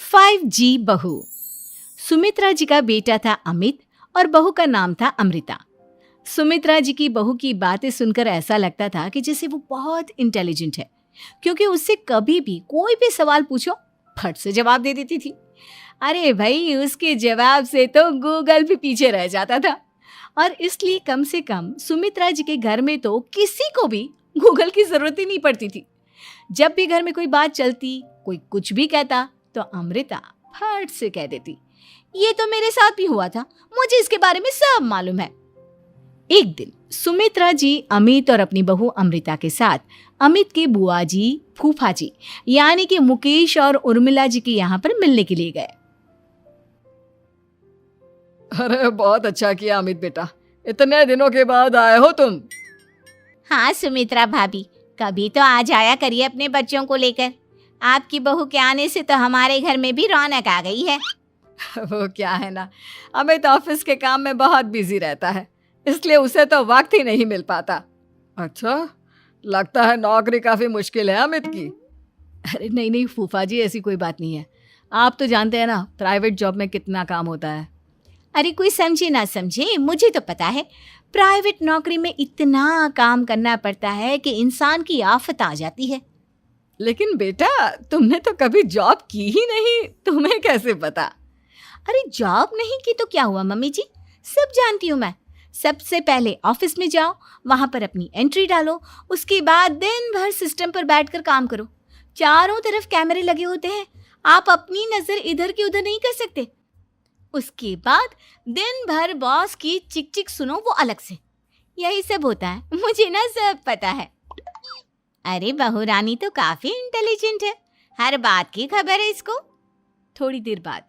5G बहू। सुमित्रा जी का बेटा था अमित और बहू का नाम था अमृता। सुमित्रा जी की बहू की बातें सुनकर ऐसा लगता था कि जैसे वो बहुत इंटेलिजेंट है, क्योंकि उससे कभी भी कोई भी सवाल पूछो फट से जवाब दे देती थी। अरे भाई, उसके जवाब से तो गूगल भी पीछे रह जाता था। और इसलिए कम से कम सुमित्रा जी के घर में तो किसी को भी गूगल की जरूरत ही नहीं पड़ती थी। जब भी घर में कोई बात चलती, कोई कुछ भी कहता, तो अमृता फट से कह देती, ये तो मेरे साथ भी हुआ था, मुझे इसके बारे में सब मालूम है। एक दिन सुमित्रा जी अमित और अपनी बहू अमृता के साथ अमित के बुआ जी, फूफा जी यानी कि मुकेश और उर्मिला जी के यहाँ पर मिलने के लिए गए। अरे बहुत अच्छा किया अमित बेटा, इतने दिनों के बाद आए हो तुम। हाँ सुमित्रा भाभी, कभी तो आ जाया करिए अपने बच्चों को लेकर। आपकी बहू के आने से तो हमारे घर में भी रौनक आ गई है। वो क्या है ना, अमित ऑफिस के काम में बहुत बिजी रहता है, इसलिए उसे तो वक्त ही नहीं मिल पाता। अच्छा, लगता है नौकरी काफी मुश्किल है अमित की। अरे नहीं फूफा जी, ऐसी कोई बात नहीं है। आप तो जानते हैं ना प्राइवेट जॉब में कितना काम होता है। अरे कोई समझे ना समझे, मुझे तो पता है प्राइवेट नौकरी में इतना काम करना पड़ता है कि इंसान की आफत आ जाती है। लेकिन बेटा, तुमने तो कभी जॉब की ही नहीं, तुम्हें कैसे पता? अरे जॉब नहीं की तो क्या हुआ मम्मी जी, सब जानती हूँ मैं। सबसे पहले ऑफिस में जाओ, वहां पर अपनी एंट्री डालो, उसके बाद दिन भर सिस्टम पर बैठकर काम करो। चारों तरफ कैमरे लगे होते हैं, आप अपनी नजर इधर की उधर नहीं कर सकते। उसके बाद दिन भर बॉस की चिक चिक सुनो, वो अलग से। यही सब होता है, मुझे ना सब पता है। अरे बहू रानी तो काफी इंटेलिजेंट है, हर बात की खबर है इसको। थोड़ी देर बाद,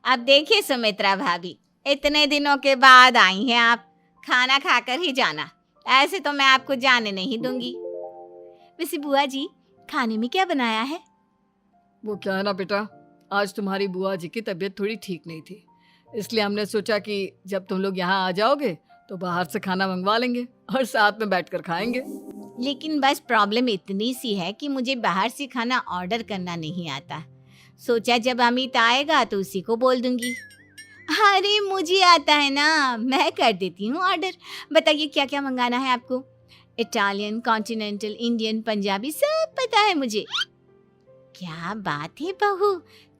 अब देखिए सुमित्रा भाभी, इतने दिनों के बाद आई हैं आप, खाना खाकर ही जाना, ऐसे तो मैं आपको जाने नहीं दूंगी। वैसे बुआ जी, खाने में क्या बनाया है? वो क्या है ना बेटा, आज तुम्हारी बुआ जी की तबीयत थोड़ी ठीक नहीं थी, इसलिए हमने सोचा कि जब तुम लोग यहाँ आ जाओगे तो बाहर से खाना मंगवा लेंगे और साथ में बैठकर खाएंगे। लेकिन बस प्रॉब्लम इतनी सी है कि मुझे बाहर से खाना ऑर्डर करना नहीं आता। सोचा जब अमित आएगा तो उसी को बोल दूंगी। अरे मुझे आता है ना, मैं कर देती हूँ ऑर्डर। बताइए क्या क्या मंगाना है आपको? इटालियन, कॉन्टिनेंटल, इंडियन, पंजाबी, सब पता है मुझे। क्या बात है बहू,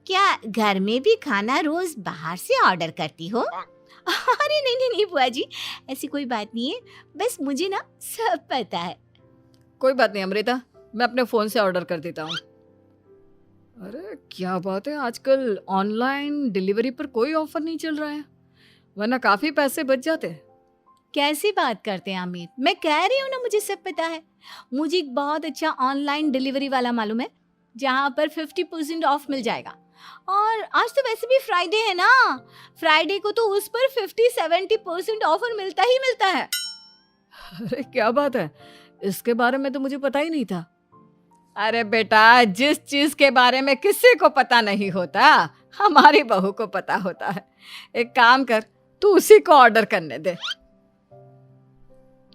क्या घर में भी खाना रोज बाहर से ऑर्डर करती हो? अरे नहीं बुआ जी, ऐसी कोई बात नहीं है, बस मुझे ना सब पता है। कोई बात नहीं अमृता, मैं अपने फोन से ऑर्डर कर देता हूँ। अरे क्या बात है, आजकल ऑनलाइन डिलीवरी पर कोई ऑफर नहीं चल रहा है, वरना काफी पैसे बच जाते। कैसी बात करते हैं अमित, मैं कह रही हूँ ना मुझे सब पता है। मुझे एक बहुत अच्छा ऑनलाइन डिलीवरी वाला मालूम है, जहाँ पर 50% ऑफ मिल जाएगा। और आज तो वैसे भी फ्राइडे है ना, फ्राइडे को तो उस पर 50-70% ऑफर मिलता ही मिलता है। अरे क्या बात है, इसके बारे में तो मुझे पता ही नहीं था। अरे बेटा, जिस चीज के बारे में किसी को पता नहीं होता, हमारी बहू को पता होता है। एक काम कर, तू उसी को ऑर्डर करने दे।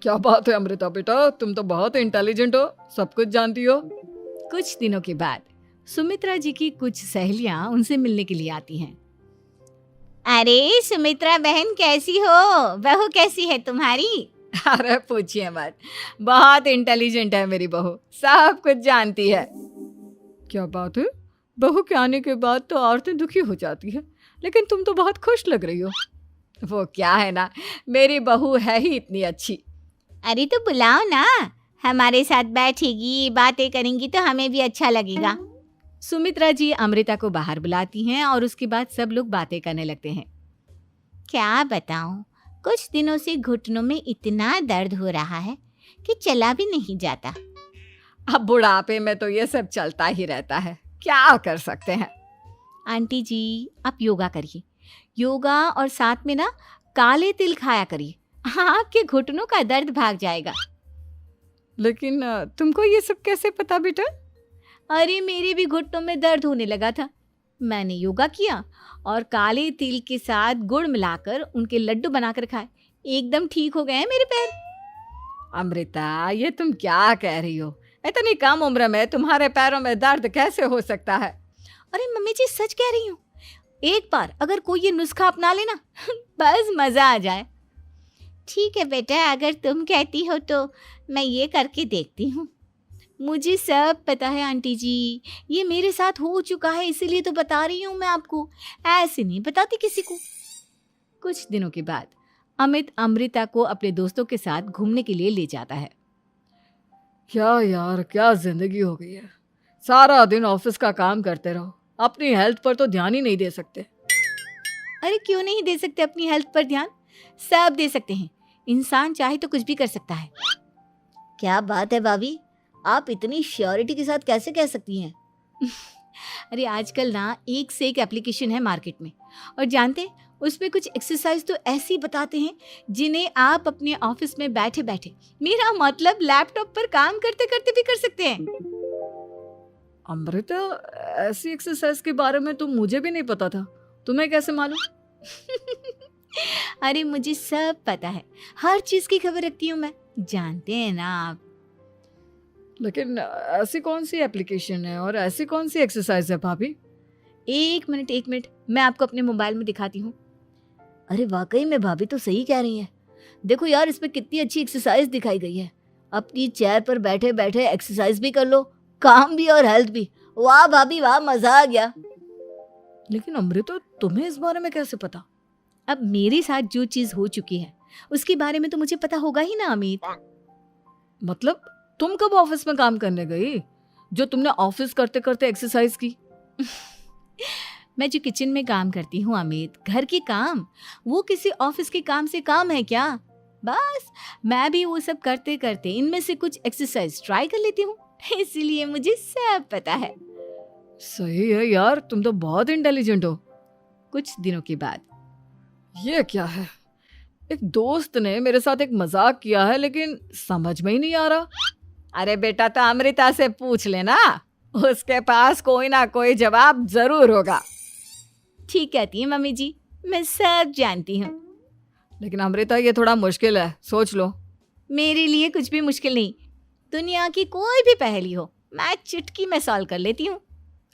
क्या बात है अमृता बेटा, तुम तो बहुत इंटेलिजेंट हो, सब कुछ जानती हो। कुछ दिनों के बाद सुमित्रा जी की कुछ सहेलियां उनसे मिलने के लिए आती हैं। अरे सुमित्रा बहन कैसी हो, बहू कैसी है तुम्हारी? अरे पूछिए मत, बहुत इंटेलिजेंट है मेरी बहू, सब कुछ जानती है। क्या बात है, बहू के आने के बाद तो औरतें दुखी हो जाती है, लेकिन तुम तो बहुत खुश लग रही हो। वो क्या है ना, मेरी बहू है ही इतनी अच्छी। अरे तो बुलाओ ना, हमारे साथ बैठेगी, बातें करेंगी तो हमें भी अच्छा लगेगा। सुमित्रा जी अमृता को बाहर बुलाती हैं और उसके बाद सब लोग बातें करने लगते हैं। क्या बताऊं, कुछ दिनों से घुटनों में इतना दर्द हो रहा है कि चला भी नहीं जाता। अब बुढ़ापे में तो ये सब चलता ही रहता है, क्या कर सकते हैं। आंटी जी, आप योगा करिए, योगा और साथ में ना काले तिल खाया करिए, आपके घुटनों का दर्द भाग जाएगा। लेकिन तुमको ये सब कैसे पता बेटा? अरे मेरे भी घुटनों में दर्द होने लगा था, मैंने योगा किया और काले तिल के साथ गुड़ मिलाकर उनके लड्डू बनाकर खाए, एकदम ठीक हो गए हैं मेरे पैर। अमृता, ये तुम क्या कह रही हो? इतनी कम उम्र में तुम्हारे पैरों में दर्द कैसे हो सकता है? अरे मम्मी जी सच कह रही हूँ, एक बार अगर कोई ये नुस्खा अपना लेना बस मज़ा आ जाए। ठीक है बेटा, अगर तुम कहती हो तो मैं ये करके देखती हूँ। मुझे सब पता है आंटी जी, ये मेरे साथ हो चुका है, इसीलिए तो बता रही हूँ मैं आपको, ऐसे नहीं बताती किसी को। कुछ दिनों के बाद अमित अमृता को अपने दोस्तों के साथ घूमने के लिए ले जाता है। क्या यार, क्या जिंदगी हो गई है। सारा दिन ऑफिस का काम करते रहो, अपनी हेल्थ पर तो ध्यान ही नहीं दे सकते। अरे क्यों नहीं दे सकते अपनी हेल्थ पर ध्यान? सब दे सकते हैं, इंसान चाहे तो कुछ भी कर सकता है। क्या बात है भाभी, आप इतनी श्योरिटी के साथ कैसे कह सकती हैं? अरे आजकल ना एक से एक एप्लीकेशन है मार्केट में, और जानते हैं उसमें कुछ एक्सरसाइज तो ऐसी बताते हैं जिन्हें आप अपने ऑफिस में बैठे बैठे, मेरा मतलब लैपटॉप पर काम करते करते भी कर सकते हैं। अमृता, ऐसी एक्सरसाइज के बारे में तो मुझे भी नहीं पता था, तुम्हें कैसे मालूम? अरे मुझे सब पता है, हर चीज की खबर रखती हूँ मैं, जानते हैं ना आप। लेकिन ऐसी कौन सी एप्लीकेशन है और ऐसी कौन सी एक्सरसाइज है भाभी? एक मिनट, मैं आपको अपने मोबाइल में दिखाती हूँ। अरे वाकई में भाभी तो सही कह रही हैं। देखो यार, इसमें कितनी अच्छी एक्सरसाइज दिखाई गई है। अपनी चेयर पर बैठे बैठे एक्सरसाइज भी कर लो, काम भी और हेल्थ भी। वाह भाभी वाह, मजा आ गया। लेकिन अमृता, तुम्हें इस बारे में कैसे पता? अब मेरे साथ जो चीज हो चुकी है उसके बारे में तो मुझे पता होगा ही ना अमित। मतलब तुम कब ऑफिस में काम करने गई जो तुमने ऑफिस करते करते एक्सरसाइज की? मैं जो किचन में काम करती हूँ अमित, घर के काम, वो किसी ऑफिस के काम से काम है क्या? बस मैं भी वो सब करते करते इनमें से कुछ एक्सरसाइज ट्राई कर लेती हूँ, इसीलिए मुझे सब पता है। सही है यार, तुम तो बहुत इंटेलिजेंट हो। कुछ दिनों के बाद ये क्या है? एक दोस्त ने मेरे साथ एक मजाक किया है, लेकिन समझ में ही नहीं आ रहा। अरे बेटा, तो अमृता से पूछ लेना, उसके पास कोई ना कोई जवाब जरूर होगा। ठीक कहती है मम्मी जी, मैं सब जानती हूँ। लेकिन अमृता, ये थोड़ा मुश्किल है, सोच लो। मेरे लिए कुछ भी मुश्किल नहीं, दुनिया की कोई भी पहेली हो मैं चुटकी में सॉल्व कर लेती हूँ।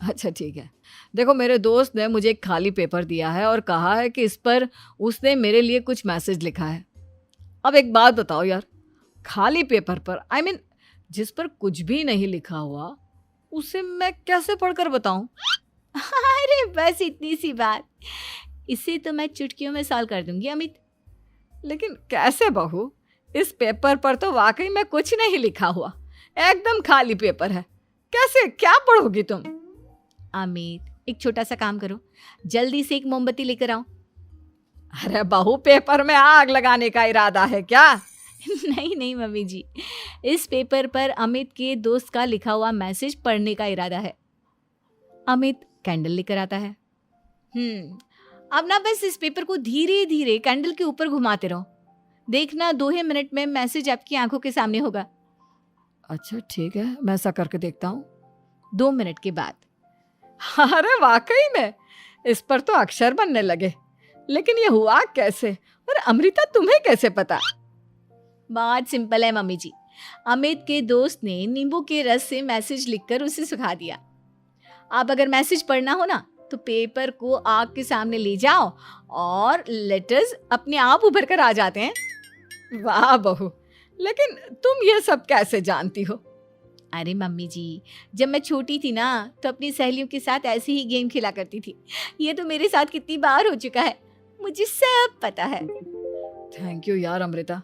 अच्छा ठीक है, देखो मेरे दोस्त ने मुझे एक खाली पेपर दिया है और कहा है कि इस पर उसने मेरे लिए कुछ मैसेज लिखा है। अब एक बात बताओ यार, खाली पेपर पर, आई मीन जिस पर कुछ भी नहीं लिखा हुआ, उसे मैं कैसे पढ़कर बताऊं? अरे बस इतनी सी बात, इसे तो मैं चुटकियों में सॉल्व कर दूंगी अमित। लेकिन कैसे बहू? इस पेपर पर तो वाकई में कुछ नहीं लिखा हुआ, एकदम खाली पेपर है, कैसे, क्या पढ़ोगी तुम? अमित, एक छोटा सा काम करो, जल्दी से एक मोमबत्ती लेकर आओ। अरे बहू, पेपर में आग लगाने का इरादा है क्या? नहीं मम्मी जी, इस पेपर पर अमित के दोस्त का लिखा हुआ मैसेज पढ़ने का इरादा है। अमित कैंडल लेकर आता है। अब ना बस इस पेपर को धीरे धीरे कैंडल के ऊपर घुमाते रहो, देखना 2 ही मिनट में मैसेज आपकी आंखों के सामने होगा। अच्छा ठीक है, मैं ऐसा करके देखता हूँ। 2 मिनट के बाद, अरे वाकई में इस पर तो अक्षर बनने लगे, लेकिन ये हुआ कैसे? और अमृता, तुम्हें कैसे पता? बहुत सिंपल है मम्मी जी, अमित के दोस्त ने नींबू के रस से मैसेज लिखकर उसे सुखा दिया। अब अगर मैसेज पढ़ना हो ना तो पेपर को आग के सामने ले जाओ और लेटर्स अपने आप उभर कर आ जाते हैं। वाह बहू, लेकिन तुम ये सब कैसे जानती हो? अरे मम्मी जी, जब मैं छोटी थी ना तो अपनी सहेलियों के साथ ऐसे ही गेम खेला करती थी। ये तो मेरे साथ कितनी बार हो चुका है, मुझे सब पता है। थैंक यू यार अमृता,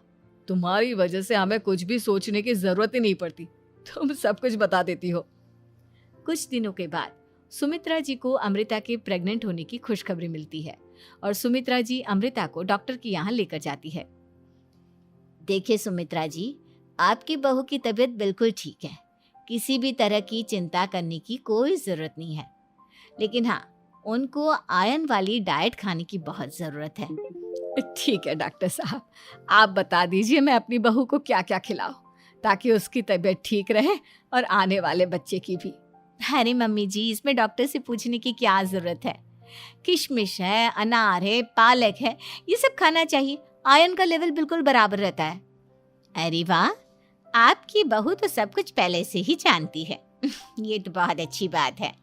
तुम्हारी वजह से हमें कुछ भी सोचने की जरूरत ही नहीं पड़ती, तुम सब कुछ बता देती हो। कुछ दिनों के बाद सुमित्रा जी को अमृता के प्रेग्नेंट होने की खुशखबरी मिलती है और सुमित्रा जी अमृता को डॉक्टर के यहाँ लेकर जाती है। देखिए सुमित्रा जी, आपकी बहू की तबीयत बिल्कुल ठीक है, किसी भी तरह की चिंता करने की कोई ज़रूरत नहीं है। लेकिन हाँ, उनको आयरन वाली डाइट खाने की बहुत ज़रूरत है। ठीक है डॉक्टर साहब, आप बता दीजिए मैं अपनी बहू को क्या क्या खिलाऊं ताकि उसकी तबीयत ठीक रहे और आने वाले बच्चे की भी। अरे मम्मी जी, इसमें डॉक्टर से पूछने की क्या ज़रूरत है? किशमिश है, अनार है, पालक है, ये सब खाना चाहिए, आयरन का लेवल बिल्कुल बराबर रहता है। अरे वाह, आपकी बहू तो सब कुछ पहले से ही जानती है। ये तो बहुत अच्छी बात है।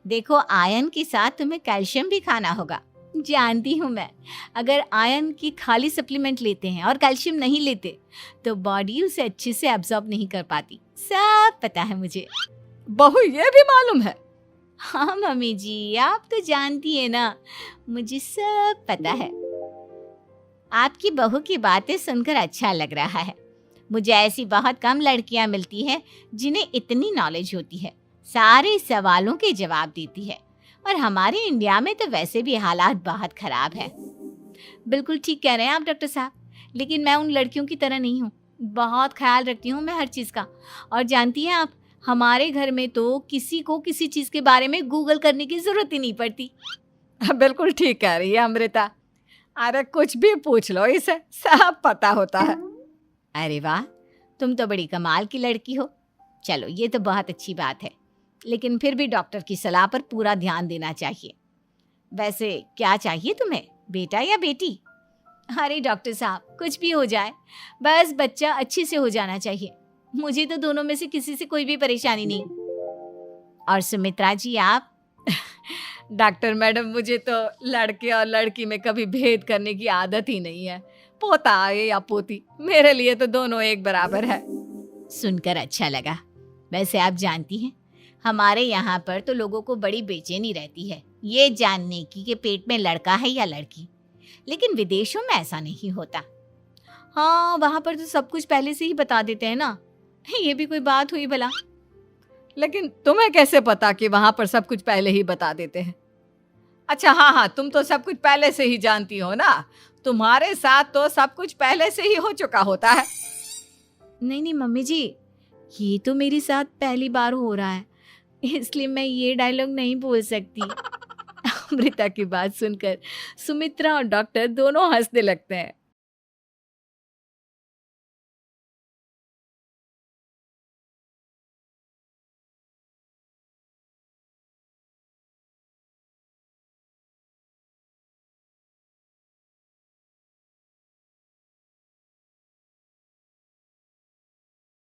देखो, आयरन के साथ तुम्हें कैल्शियम भी खाना होगा। जानती हूँ मैं, अगर आयरन की खाली सप्लीमेंट लेते हैं और कैल्शियम नहीं लेते तो बॉडी उसे अच्छे से एब्जॉर्ब नहीं कर पाती। सब पता है मुझे। बहू ये भी मालूम है? हाँ मम्मी जी, आप तो जानती है ना, मुझे सब पता है। आपकी बहू की बातें सुनकर अच्छा लग रहा है। मुझे ऐसी बहुत कम लड़कियां मिलती हैं जिन्हें इतनी नॉलेज होती है, सारे सवालों के जवाब देती है। और हमारे इंडिया में तो वैसे भी हालात बहुत खराब है। बिल्कुल ठीक कह रहे हैं आप डॉक्टर साहब, लेकिन मैं उन लड़कियों की तरह नहीं हूँ। बहुत ख्याल रखती हूँ मैं हर चीज़ का। और जानती हैं आप, हमारे घर में तो किसी को किसी चीज़ के बारे में गूगल करने की ज़रूरत ही नहीं पड़ती। बिल्कुल ठीक कह रही है अमृता। अरे कुछ भी पूछ लो इसे, सब पता होता है। अरे वाह, तुम तो बड़ी कमाल की लड़की हो। चलो, ये तो बहुत अच्छी बात है, लेकिन फिर भी डॉक्टर की सलाह पर पूरा ध्यान देना चाहिए। वैसे क्या चाहिए तुम्हें, बेटा या बेटी? अरे डॉक्टर साहब, कुछ भी हो जाए, बस बच्चा अच्छे से हो जाना चाहिए। मुझे तो दोनों में से किसी से कोई भी परेशानी नहीं। और सुमित्रा जी, आप? डॉक्टर मैडम, मुझे तो लड़के और लड़की में कभी भेद करने की आदत ही नहीं है। पोता आए या पोती, मेरे लिए तो दोनों एक बराबर है। सुनकर अच्छा लगा। वैसे आप जानती हैं, हमारे यहाँ पर तो लोगों को बड़ी बेचैनी रहती है ये जानने की कि पेट में लड़का है या लड़की, लेकिन विदेशों में ऐसा नहीं होता। हाँ, वहाँ पर तो सब कुछ पहले से ही बता देते हैं ना। ये भी कोई बात हुई भला? लेकिन तुम्हें कैसे पता कि वहां पर सब कुछ पहले ही बता देते हैं? अच्छा हाँ, तुम तो सब कुछ पहले से ही जानती हो ना। तुम्हारे साथ तो सब कुछ पहले से ही हो चुका होता है। नहीं मम्मी जी, ये तो मेरे साथ पहली बार हो रहा है, इसलिए मैं ये डायलॉग नहीं बोल सकती। अमृता की बात सुनकर सुमित्रा और डॉक्टर दोनों हंसने लगते हैं।